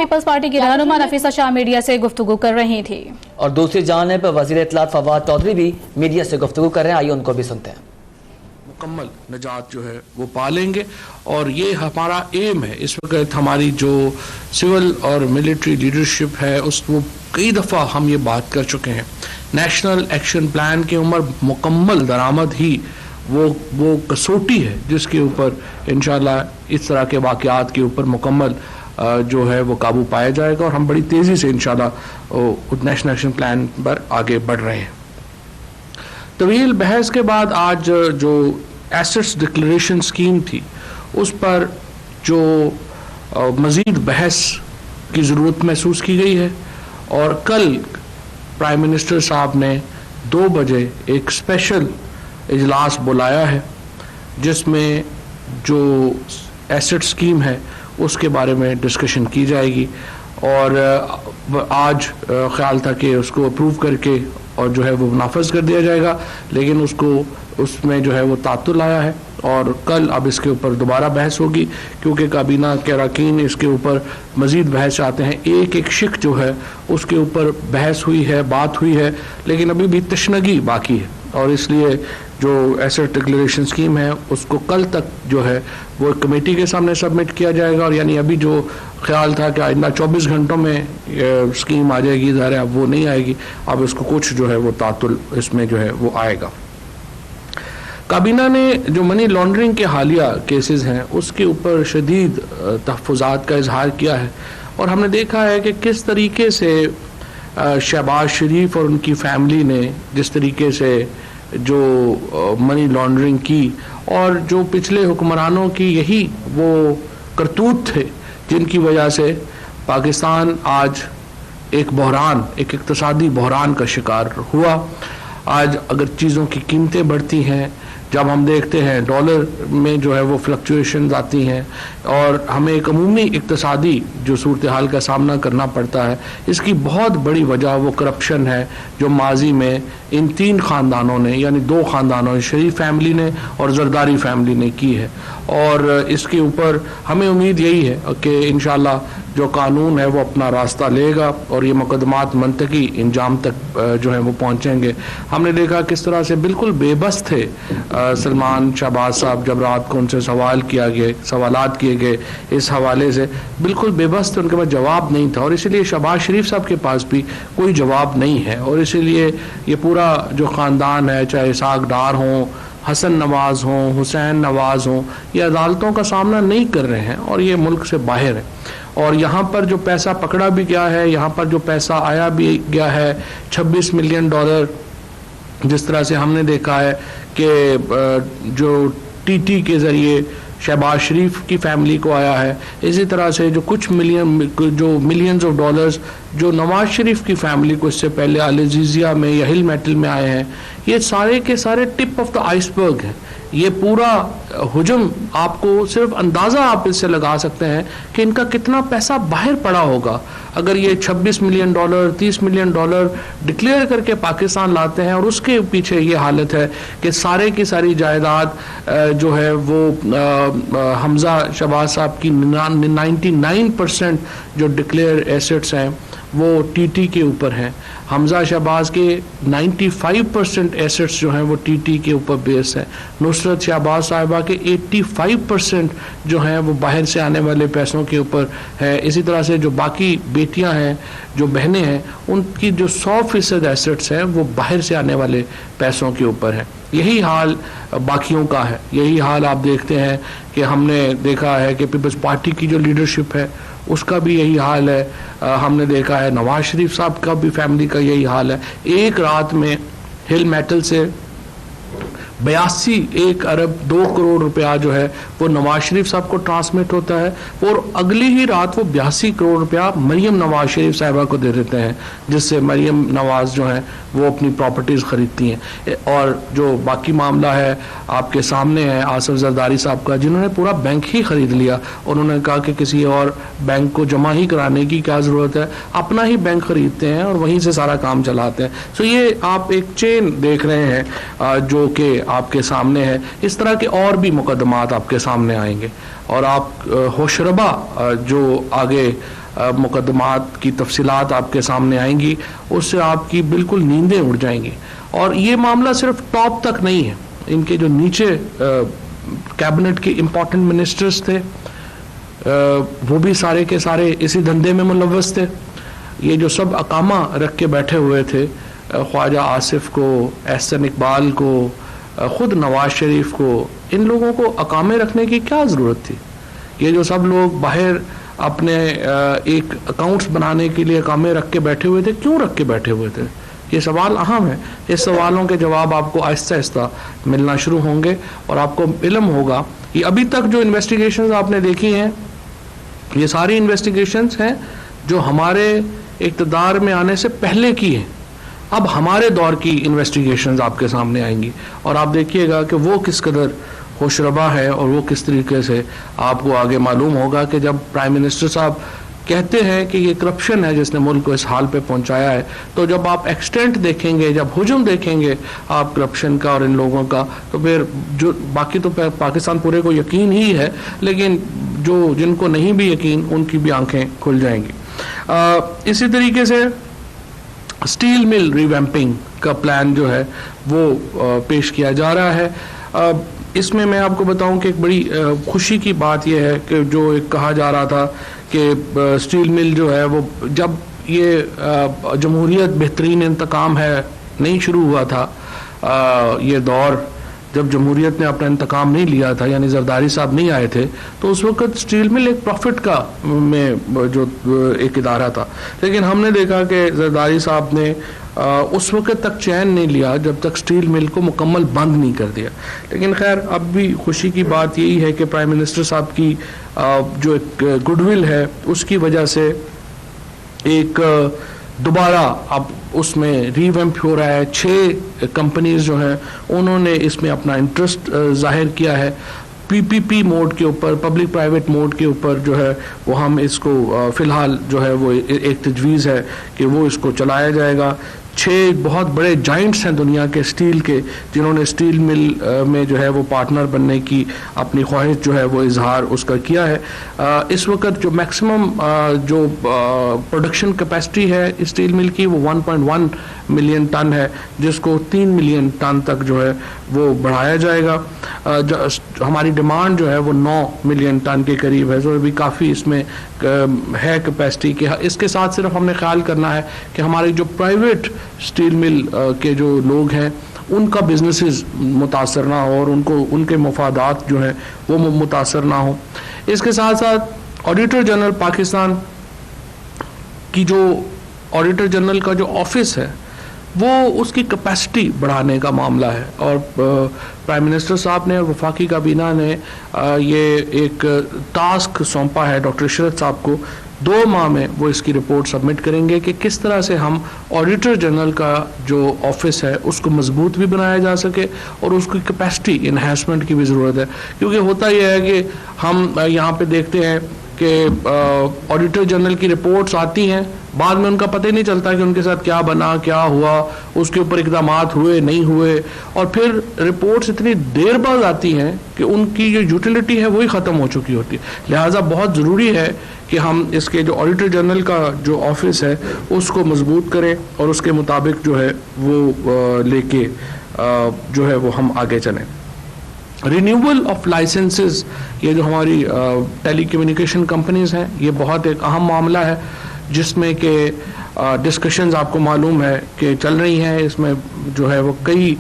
Peoples party کی رہنما نفیسہ شاہ media سے گفتگو کر رہی تھی. اور دوسری جانب وزیر اطلاعات فواد چودھری بھی میڈیا سے گفتگو کر رہے ہیں. آئیے ان کو بھی سنتے ہیں. مکمل نجات جو ہے وہ پالیں گے اور یہ ہمارا ایم ہے. اس وقت ہماری جو سول اور ملٹری لیڈرشپ ہے وہ کئی دفعہ ہم یہ بات کر چکے ہیں. نیشنل ایکشن پلان کے عمر مکمل درآمد ہی وہ کسوٹی ہے جس کے اوپر انشاءاللہ اس طرح کے واقعات کے اوپر مکمل جو ہے وہ قابو پایا جائے گا اور ہم بڑی تیزی سے انشاءاللہ نیشنل ایکشن پلان پر آگے بڑھ رہے ہیں. طویل بحث کے بعد آج جو ایسٹس ڈکلیریشن اسکیم تھی اس پر جو مزید بحث کی ضرورت محسوس کی گئی ہے اور کل پرائم منسٹر صاحب نے 2 بجے ایک اسپیشل اجلاس بلایا ہے جس میں جو ایسٹ اسکیم ہے اس کے بارے میں ڈسکشن کی جائے گی اور آج خیال تھا کہ اس کو اپروو کر کے اور جو ہے وہ نافذ کر دیا جائے گا لیکن اس میں جو ہے وہ تعطل آیا ہے اور کل اب اس کے اوپر دوبارہ بحث ہوگی کیونکہ کابینہ کے اراکین اس کے اوپر مزید بحث چاہتے ہیں. ایک شق جو ہے اس کے اوپر بحث ہوئی ہے بات ہوئی ہے لیکن ابھی بھی تشنگی باقی ہے اور اس لیے جو ایسٹ ڈکلیریشن اسکیم ہے اس کو کل تک جو ہے وہ کمیٹی کے سامنے سبمٹ کیا جائے گا اور یعنی ابھی جو خیال تھا کہ آئندہ 24 گھنٹوں میں اسکیم آ جائے گی ظاہر ہے اب وہ نہیں آئے گی. اب اس کو کچھ جو ہے وہ تعطل اس میں جو ہے وہ آئے گا. کابینہ نے جو منی لانڈرنگ کے حالیہ کیسز ہیں اس کے اوپر شدید تحفظات کا اظہار کیا ہے اور ہم نے دیکھا ہے کہ کس طریقے سے شہباز شریف اور ان کی فیملی نے جس طریقے سے جو منی لانڈرنگ کی اور جو پچھلے حکمرانوں کی یہی وہ کرتوت تھے جن کی وجہ سے پاکستان آج ایک اقتصادی بحران کا شکار ہوا. آج اگر چیزوں کی قیمتیں بڑھتی ہیں جب ہم دیکھتے ہیں ڈالر میں جو ہے وہ فلکچویشنز آتی ہیں اور ہمیں ایک عمومی اقتصادی جو صورتحال کا سامنا کرنا پڑتا ہے اس کی بہت بڑی وجہ وہ کرپشن ہے جو ماضی میں ان 3 خاندانوں نے یعنی 2 خاندانوں شریف فیملی نے اور زرداری فیملی نے کی ہے اور اس کے اوپر ہمیں امید یہی ہے کہ انشاءاللہ جو قانون ہے وہ اپنا راستہ لے گا اور یہ مقدمات منطقی انجام تک جو ہے وہ پہنچیں گے. ہم نے دیکھا کس طرح سے بالکل بے بس تھے سلمان شہباز صاحب جب رات کو ان سے سوالات کیے گئے اس حوالے سے بالکل بے بس تھے, ان کے پاس جواب نہیں تھا اور اسی لیے شہباز شریف صاحب کے پاس بھی کوئی جواب نہیں ہے اور اسی لیے یہ پورا جو خاندان ہے چاہے اسحاق ڈار ہوں حسن نواز ہوں حسین نواز ہوں یہ عدالتوں کا سامنا نہیں کر رہے ہیں اور یہ ملک سے باہر ہے اور یہاں پر جو پیسہ پکڑا بھی گیا ہے یہاں پر جو پیسہ آیا بھی گیا ہے $26 ملین جس طرح سے ہم نے دیکھا ہے کہ جو ٹی کے ذریعے شہباز شریف کی فیملی کو آیا ہے اسی طرح سے جو کچھ ملینز آف ڈالرز جو نواز شریف کی فیملی کو اس سے پہلے العزیزیہ میں یا ہل میٹل میں آئے ہیں یہ سارے کے سارے ٹپ آف دا آئس برگ ہیں. یہ پورا ہجوم آپ کو صرف اندازہ آپ اس سے لگا سکتے ہیں کہ ان کا کتنا پیسہ باہر پڑا ہوگا اگر یہ $26 ملین $30 ملین ڈکلیئر کر کے پاکستان لاتے ہیں اور اس کے پیچھے یہ حالت ہے کہ سارے کی ساری جائیداد جو ہے وہ حمزہ شہباز صاحب کی 99% جو ڈکلیئر ایسٹس ہیں وہ ٹی کے اوپر ہیں. حمزہ شہباز کے 95% ایسٹس جو ہیں وہ ٹی کے اوپر بیس ہیں. نصرت شہباز صاحبہ کے 85% جو ہیں وہ باہر سے آنے والے پیسوں کے اوپر ہے. اسی طرح سے جو باقی بیٹیاں ہیں جو بہنیں ہیں ان کی جو 100% ایسٹس ہیں وہ باہر سے آنے والے پیسوں کے اوپر ہیں. یہی حال باقیوں کا ہے. یہی حال آپ دیکھتے ہیں کہ ہم نے دیکھا ہے کہ پیپلز پارٹی کی جو لیڈرشپ ہے اس کا بھی یہی حال ہے. ہم نے دیکھا ہے نواز شریف صاحب کا بھی فیملی کا یہی حال ہے. ایک رات میں ہل میٹل سے 82 ارب 2 کروڑ روپیہ جو ہے وہ نواز شریف صاحب کو ٹرانسمٹ ہوتا ہے اور اگلی ہی رات وہ 82 کروڑ روپیہ مریم نواز شریف صاحبہ کو دے دیتے ہیں جس سے مریم نواز جو ہیں وہ اپنی پراپرٹیز خریدتی ہیں. اور جو باقی معاملہ ہے آپ کے سامنے ہے آصف زرداری صاحب کا جنہوں نے پورا بینک ہی خرید لیا. انہوں نے کہا کہ کسی اور بینک کو جمع ہی کرانے کی کیا ضرورت ہے, اپنا ہی بینک خریدتے ہیں اور وہیں سے سارا کام چلاتے ہیں. سو یہ آپ ایک چین دیکھ رہے ہیں جو کہ آپ کے سامنے ہے. اس طرح کے اور بھی مقدمات آپ کے سامنے آئیں گے اور آپ ہوشربا جو آگے مقدمات کی تفصیلات آپ کے سامنے آئیں گی، اس سے آپ کی بالکل نیندیں اڑ جائیں گی. اور یہ معاملہ صرف ٹاپ تک نہیں ہے، ان کے جو نیچے کیبنٹ کے امپورٹنٹ منسٹرز تھے وہ بھی سارے کے سارے اسی دھندے میں ملوث تھے. یہ جو سب اقامہ رکھ کے بیٹھے ہوئے تھے، خواجہ آصف کو، احسن اقبال کو، خود نواز شریف کو، ان لوگوں کو اقامے رکھنے کی کیا ضرورت تھی؟ یہ جو سب لوگ باہر اپنے ایک اکاؤنٹس بنانے کے لیے اقامے رکھ کے بیٹھے ہوئے تھے، کیوں رکھ کے بیٹھے ہوئے تھے؟ یہ سوال اہم ہے. اس سوالوں کے جواب آپ کو آہستہ آہستہ ملنا شروع ہوں گے اور آپ کو علم ہوگا. یہ ابھی تک جو انویسٹیگیشنز آپ نے دیکھی ہیں، یہ ساری انویسٹیگیشنز ہیں جو ہمارے اقتدار میں آنے سے پہلے کی ہیں. اب ہمارے دور کی انویسٹیگیشنز آپ کے سامنے آئیں گی اور آپ دیکھیے گا کہ وہ کس قدر خوش ربا ہے اور وہ کس طریقے سے آپ کو آگے معلوم ہوگا کہ جب پرائم منسٹر صاحب کہتے ہیں کہ یہ کرپشن ہے جس نے ملک کو اس حال پہ پہنچایا ہے، تو جب آپ ایکسٹینٹ دیکھیں گے، جب حجم دیکھیں گے آپ کرپشن کا اور ان لوگوں کا، تو پھر جو باقی تو پاکستان پورے کو یقین ہی ہے، لیکن جن کو نہیں بھی یقین ان کی بھی آنکھیں کھل جائیں گی. اسی طریقے سے اسٹیل مل ریویمپنگ کا پلان جو ہے وہ پیش کیا جا رہا ہے. اس میں آپ کو بتاؤں کہ ایک بڑی خوشی کی بات یہ ہے کہ جو ایک کہا جا رہا تھا کہ اسٹیل مل جو ہے وہ جب یہ جمہوریت بہترین انتقام ہے نہیں شروع ہوا تھا، یہ دور جب جمہوریت نے اپنا انتقام نہیں لیا تھا، یعنی زرداری صاحب نہیں آئے تھے، تو اس وقت اسٹیل مل ایک پروفٹ کا میں جو ایک ادارہ تھا. لیکن ہم نے دیکھا کہ زرداری صاحب نے اس وقت تک چین نہیں لیا جب تک اسٹیل مل کو مکمل بند نہیں کر دیا. لیکن خیر اب بھی خوشی کی بات یہی ہے کہ پرائم منسٹر صاحب کی جو ایک گڈ ول ہے اس کی وجہ سے ایک دوبارہ اب اس میں ریویمپ ہو رہا ہے. 6 کمپنیز جو ہیں انہوں نے اس میں اپنا انٹرسٹ ظاہر کیا ہے. PPP موڈ کے اوپر، پبلک پرائیویٹ موڈ کے اوپر جو ہے وہ ہم اس کو فی الحال جو ہے وہ ایک تجویز ہے کہ وہ اس کو چلایا جائے گا. 6 بہت بڑے جائنٹس ہیں دنیا کے اسٹیل کے، جنہوں نے اسٹیل مل میں جو ہے وہ پارٹنر بننے کی اپنی خواہش جو ہے وہ اظہار اس کا کیا ہے. اس وقت جو میکسیمم جو پروڈکشن کیپیسٹی ہے اسٹیل مل کی وہ 1.1 ملین ٹن ہے، جس کو 3 ملین ٹن تک جو ہے وہ بڑھایا جائے گا. ہماری ڈیمانڈ جو ہے وہ 9 ملین ٹن کے قریب ہے، جو بھی کافی اس میں ہے کیپیسٹی کہ اس کے ساتھ صرف ہم نے خیال کرنا ہے کہ ہماری جو پرائیویٹ اسٹیل مل کے جو لوگ ہیں ان کا بزنسز متاثر نہ ہو اور ان کے مفادات جو ہیں وہ متاثر نہ ہوں. اس کے ساتھ ساتھ آڈیٹر جنرل پاکستان کی جو آڈیٹر جنرل کا جو آفس ہے وہ اس کی کیپیسٹی بڑھانے کا معاملہ ہے، اور پرائم منسٹر صاحب نے اور وفاقی کابینہ نے یہ ایک ٹاسک سونپا ہے ڈاکٹر عشرت صاحب کو. 2 ماہ میں وہ اس کی رپورٹ سبمٹ کریں گے کہ کس طرح سے ہم آڈیٹر جنرل کا جو آفس ہے اس کو مضبوط بھی بنایا جا سکے اور اس کی کیپیسٹی انہینسمنٹ کی بھی ضرورت ہے. کیونکہ ہوتا یہ ہے کہ ہم یہاں پہ دیکھتے ہیں کہ آڈیٹر جنرل کی رپورٹس آتی ہیں، بعد میں ان کا پتہ ہی نہیں چلتا کہ ان کے ساتھ کیا بنا، کیا ہوا، اس کے اوپر اقدامات ہوئے نہیں ہوئے، اور پھر رپورٹس اتنی دیر بعد آتی ہیں کہ ان کی جو یوٹیلیٹی ہے وہی ختم ہو چکی ہوتی ہے. لہٰذا بہت ضروری ہے کہ ہم اس کے جو آڈیٹر جنرل کا جو آفس ہے اس کو مضبوط کریں اور اس کے مطابق جو ہے وہ لے کے جو ہے وہ ہم آگے چلیں. رینیول آف لائسنسز، یہ جو ہماری ٹیلی کمیونیکیشن کمپنیز ہیں، یہ بہت ایک اہم معاملہ ہے جس میں کہ ڈسکشنز آپ کو معلوم ہے کہ چل رہی ہیں. اس میں جو ہے وہ کئی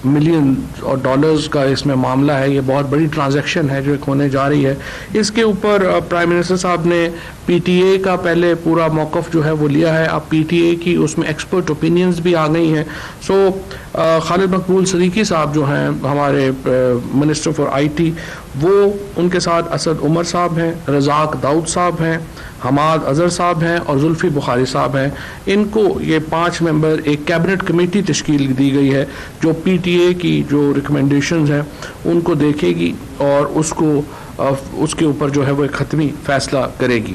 ملین اور ڈالرز کا اس میں معاملہ ہے. یہ بہت بڑی ٹرانزیکشن ہے جو ایک ہونے جا رہی ہے. اس کے اوپر پرائم منسٹر صاحب نے PTA کا پہلے پورا موقف جو ہے وہ لیا ہے. اب PTA کی اس میں ایکسپرٹ اوپینینز بھی آ گئی ہیں. سو خالد مقبول صدیقی صاحب جو ہیں ہمارے منسٹر فار IT، وہ ان کے ساتھ اسد عمر صاحب ہیں، رزاق داؤد صاحب ہیں، حماد اظہر صاحب ہیں اور زلفی بخاری صاحب ہیں. ان کو یہ 5 ممبر ایک کیبنٹ کمیٹی تشکیل دی گئی ہے جو PTA کی جو ریکمنڈیشنز ہیں ان کو دیکھے گی اور اس کے اوپر جو ہے وہ ایک حتمی فیصلہ کرے گی.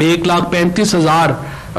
1,35,000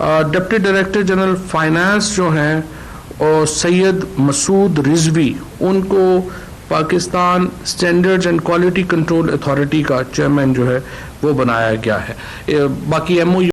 ڈپٹی ڈائریکٹر جنرل فائنانس جو ہیں اور سید مسعود رضوی ان کو Pakistan standards and quality control authority کا چیئرمین جو ہے وہ بنایا گیا ہے. باقی MOU